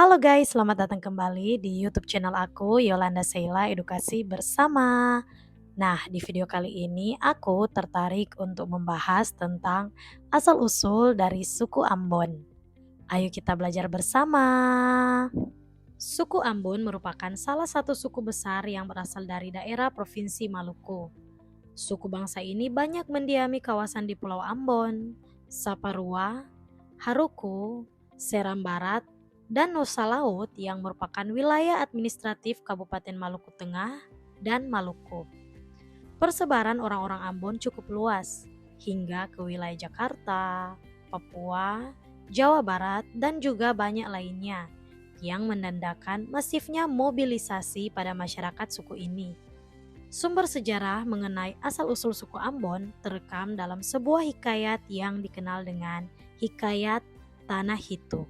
Halo guys, selamat datang kembali di YouTube channel aku, Yolanda Sheila Edukasi Bersama. Nah, di video kali ini aku tertarik untuk membahas tentang asal-usul dari suku Ambon. Ayo kita belajar bersama. Suku Ambon merupakan salah satu suku besar yang berasal dari daerah Provinsi Maluku. Suku bangsa ini banyak mendiami kawasan di Pulau Ambon, Saparua, Haruku, Seram Barat, dan Nusa Laut yang merupakan wilayah administratif Kabupaten Maluku Tengah dan Maluku. Persebaran orang-orang Ambon cukup luas, hingga ke wilayah Jakarta, Papua, Jawa Barat, dan juga banyak lainnya yang menandakan masifnya mobilisasi pada masyarakat suku ini. Sumber sejarah mengenai asal-usul suku Ambon terekam dalam sebuah hikayat yang dikenal dengan Hikayat Tanah Hitu.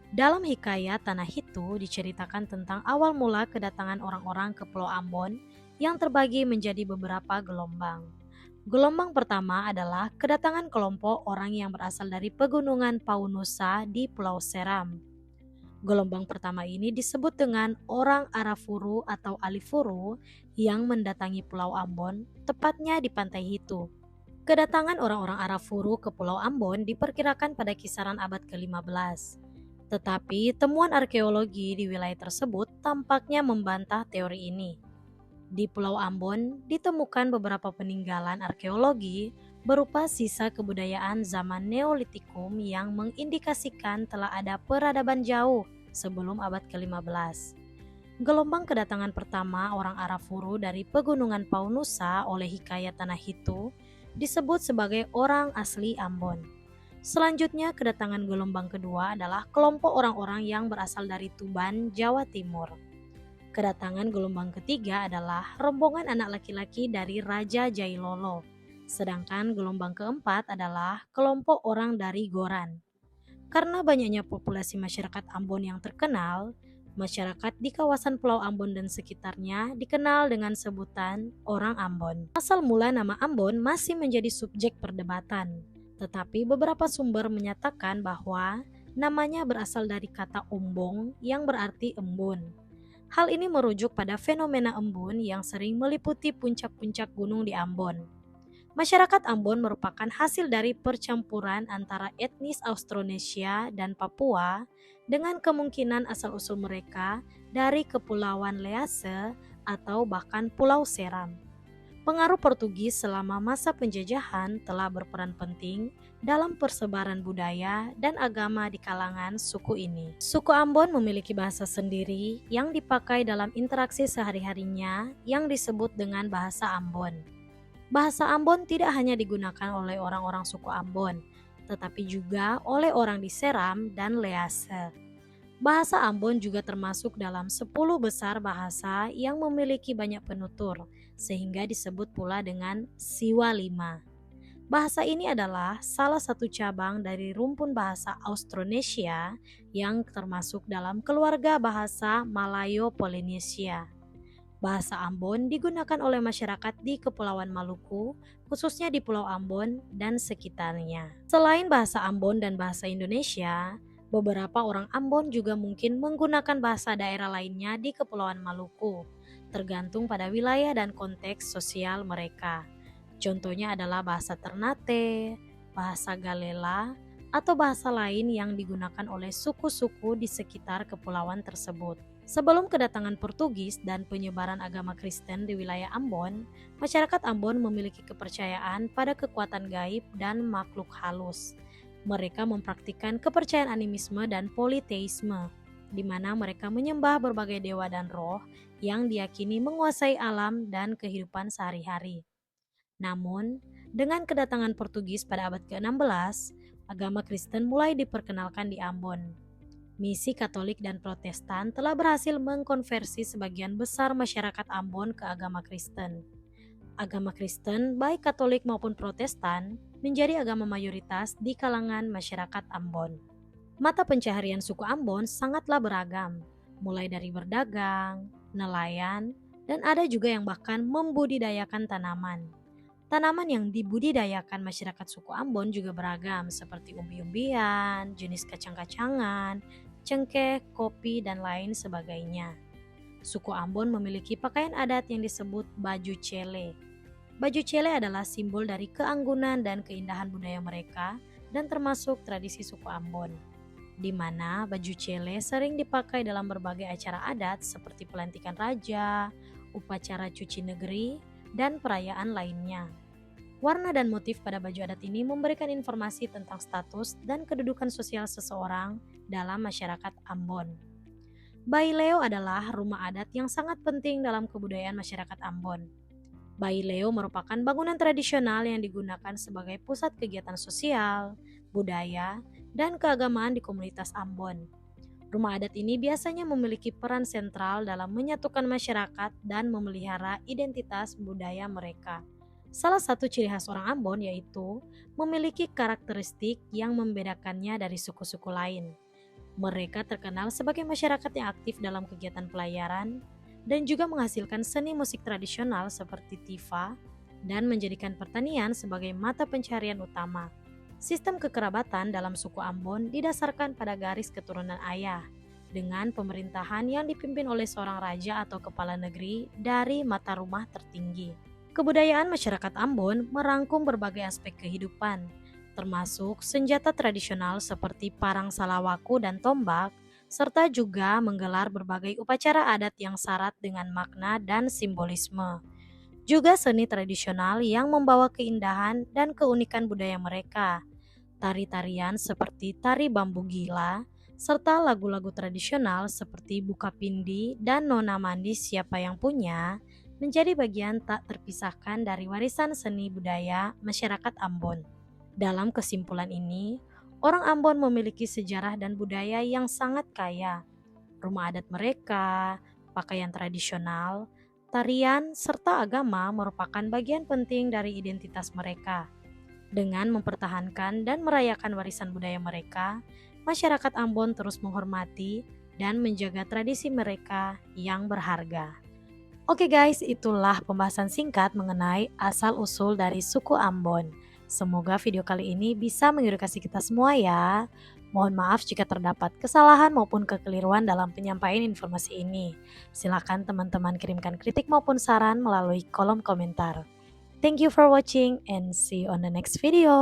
Dalam Hikayat Tanah Hitu diceritakan tentang awal mula kedatangan orang-orang ke Pulau Ambon yang terbagi menjadi beberapa gelombang. Gelombang pertama adalah kedatangan kelompok orang yang berasal dari pegunungan Paunusa di Pulau Seram. Gelombang pertama ini disebut dengan orang Arafuru atau Alifuru yang mendatangi Pulau Ambon, tepatnya di Pantai Hitu. Kedatangan orang-orang Arafuru ke Pulau Ambon diperkirakan pada kisaran abad ke-15. Tetapi temuan arkeologi di wilayah tersebut tampaknya membantah teori ini. Di Pulau Ambon ditemukan beberapa peninggalan arkeologi berupa sisa kebudayaan zaman Neolitikum yang mengindikasikan telah ada peradaban jauh sebelum abad ke-15. Gelombang kedatangan pertama orang Arafuru dari pegunungan Paunusa oleh Hikayat Tanah Hitu disebut sebagai orang asli Ambon. Selanjutnya kedatangan gelombang kedua adalah kelompok orang-orang yang berasal dari Tuban, Jawa Timur. Kedatangan gelombang ketiga adalah rombongan anak laki-laki dari Raja Jailolo. Sedangkan gelombang keempat adalah kelompok orang dari Goran. Karena banyaknya populasi masyarakat Ambon yang terkenal, masyarakat di kawasan Pulau Ambon dan sekitarnya dikenal dengan sebutan orang Ambon. Asal mula nama Ambon masih menjadi subjek perdebatan, tetapi beberapa sumber menyatakan bahwa namanya berasal dari kata ombong yang berarti embun. Hal ini merujuk pada fenomena embun yang sering meliputi puncak-puncak gunung di Ambon. Masyarakat Ambon merupakan hasil dari percampuran antara etnis Austronesia dan Papua dengan kemungkinan asal-usul mereka dari Kepulauan Lease atau bahkan Pulau Seram. Pengaruh Portugis selama masa penjajahan telah berperan penting dalam persebaran budaya dan agama di kalangan suku ini. Suku Ambon memiliki bahasa sendiri yang dipakai dalam interaksi sehari-harinya yang disebut dengan bahasa Ambon. Bahasa Ambon tidak hanya digunakan oleh orang-orang suku Ambon, tetapi juga oleh orang di Seram dan Lease. Bahasa Ambon juga termasuk dalam 10 besar bahasa yang memiliki banyak penutur, sehingga disebut pula dengan Siwa Lima. Bahasa ini adalah salah satu cabang dari rumpun bahasa Austronesia yang termasuk dalam keluarga bahasa Malayo-Polinesia. Bahasa Ambon digunakan oleh masyarakat di Kepulauan Maluku, khususnya di Pulau Ambon dan sekitarnya. Selain bahasa Ambon dan bahasa Indonesia, beberapa orang Ambon juga mungkin menggunakan bahasa daerah lainnya di Kepulauan Maluku, tergantung pada wilayah dan konteks sosial mereka. Contohnya adalah bahasa Ternate, bahasa Galela, atau bahasa lain yang digunakan oleh suku-suku di sekitar kepulauan tersebut. Sebelum kedatangan Portugis dan penyebaran agama Kristen di wilayah Ambon, masyarakat Ambon memiliki kepercayaan pada kekuatan gaib dan makhluk halus. Mereka mempraktikkan kepercayaan animisme dan politeisme, di mana mereka menyembah berbagai dewa dan roh yang diyakini menguasai alam dan kehidupan sehari-hari. Namun, dengan kedatangan Portugis pada abad ke-16, agama Kristen mulai diperkenalkan di Ambon. Misi Katolik dan Protestan telah berhasil mengkonversi sebagian besar masyarakat Ambon ke agama Kristen. Agama Kristen, baik Katolik maupun Protestan, menjadi agama mayoritas di kalangan masyarakat Ambon. Mata pencaharian suku Ambon sangatlah beragam, mulai dari berdagang, nelayan, dan ada juga yang bahkan membudidayakan tanaman. Tanaman yang dibudidayakan masyarakat suku Ambon juga beragam seperti umbi-umbian, jenis kacang-kacangan, cengkeh, kopi, dan lain sebagainya. Suku Ambon memiliki pakaian adat yang disebut baju cele. Baju cele adalah simbol dari keanggunan dan keindahan budaya mereka dan termasuk tradisi suku Ambon, di mana baju cele sering dipakai dalam berbagai acara adat seperti pelantikan raja, upacara cuci negeri, dan perayaan lainnya. Warna dan motif pada baju adat ini memberikan informasi tentang status dan kedudukan sosial seseorang dalam masyarakat Ambon. Baileo adalah rumah adat yang sangat penting dalam kebudayaan masyarakat Ambon. Baileo merupakan bangunan tradisional yang digunakan sebagai pusat kegiatan sosial, budaya, dan keagamaan di komunitas Ambon. Rumah adat ini biasanya memiliki peran sentral dalam menyatukan masyarakat dan memelihara identitas budaya mereka. Salah satu ciri khas orang Ambon yaitu memiliki karakteristik yang membedakannya dari suku-suku lain. Mereka terkenal sebagai masyarakat yang aktif dalam kegiatan pelayaran dan juga menghasilkan seni musik tradisional seperti tifa dan menjadikan pertanian sebagai mata pencarian utama. Sistem kekerabatan dalam suku Ambon didasarkan pada garis keturunan ayah, dengan pemerintahan yang dipimpin oleh seorang raja atau kepala negeri dari mata rumah tertinggi. Kebudayaan masyarakat Ambon merangkum berbagai aspek kehidupan, termasuk senjata tradisional seperti parang salawaku dan tombak, serta juga menggelar berbagai upacara adat yang syarat dengan makna dan simbolisme. Juga seni tradisional yang membawa keindahan dan keunikan budaya mereka. Tari-tarian seperti tari bambu gila, serta lagu-lagu tradisional seperti Buka Pindi dan Nona Mandi Siapa Yang Punya, menjadi bagian tak terpisahkan dari warisan seni budaya masyarakat Ambon. Dalam kesimpulan ini, orang Ambon memiliki sejarah dan budaya yang sangat kaya. Rumah adat mereka, pakaian tradisional, tarian, serta agama merupakan bagian penting dari identitas mereka. Dengan mempertahankan dan merayakan warisan budaya mereka, masyarakat Ambon terus menghormati dan menjaga tradisi mereka yang berharga. Oke guys, itulah pembahasan singkat mengenai asal-usul dari suku Ambon. Semoga video kali ini bisa mengedukasi kita semua ya. Mohon maaf jika terdapat kesalahan maupun kekeliruan dalam penyampaian informasi ini. Silakan teman-teman kirimkan kritik maupun saran melalui kolom komentar. Thank you for watching and see you on the next video.